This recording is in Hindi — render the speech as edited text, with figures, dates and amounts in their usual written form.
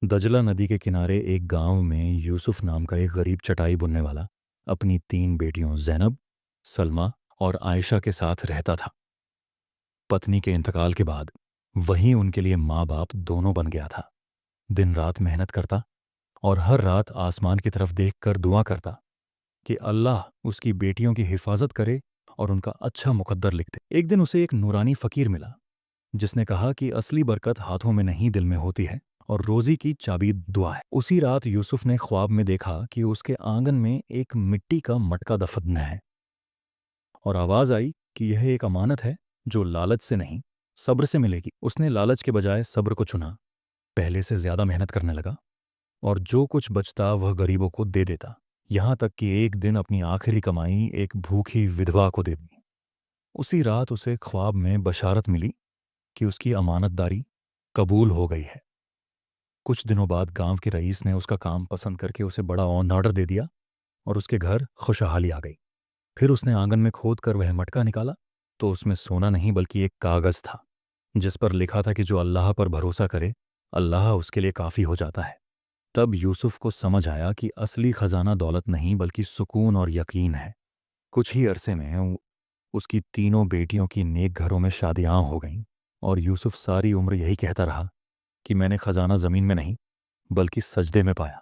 दजला नदी के किनारे एक गांव में यूसुफ नाम का एक गरीब चटाई बुनने वाला अपनी तीन बेटियों जैनब, सलमा और आयशा के साथ रहता था। पत्नी के इंतकाल के बाद वही उनके लिए माँ बाप दोनों बन गया था। दिन रात मेहनत करता और हर रात आसमान की तरफ देखकर दुआ करता कि अल्लाह उसकी बेटियों की हिफाजत करे और उनका अच्छा मुकद्दर लिख दे। एक दिन उसे एक नूरानी फकीर मिला जिसने कहा कि असली बरकत हाथों में नहीं दिल में होती है और रोजी की चाबी दुआ है। उसी रात यूसुफ ने ख्वाब में देखा कि उसके आंगन में एक मिट्टी का मटका दफन है और आवाज आई कि यह एक अमानत है जो लालच से नहीं सब्र से मिलेगी। उसने लालच के बजाय सब्र को चुना, पहले से ज्यादा मेहनत करने लगा और जो कुछ बचता वह गरीबों को दे देता, यहां तक कि एक दिन अपनी आखिरी कमाई एक भूखी विधवा को दे दी। उसी रात उसे ख्वाब में बशारत मिली कि उसकी अमानतदारी कबूल हो गई है। कुछ दिनों बाद गांव के रईस ने उसका काम पसंद करके उसे बड़ा ऑर्डर दे दिया और उसके घर खुशहाली आ गई। फिर उसने आंगन में खोद कर वह मटका निकाला तो उसमें सोना नहीं बल्कि एक कागज था जिस पर लिखा था कि जो अल्लाह पर भरोसा करे अल्लाह उसके लिए काफी हो जाता है। तब यूसुफ को समझ आया कि असली खजाना दौलत नहीं बल्कि सुकून और यकीन है। कुछ ही अरसे में उसकी तीनों बेटियों की नेक घरों में शादियां हो गईं और यूसुफ सारी उम्र यही कहता रहा कि मैंने खजाना जमीन में नहीं बल्कि सजदे में पाया।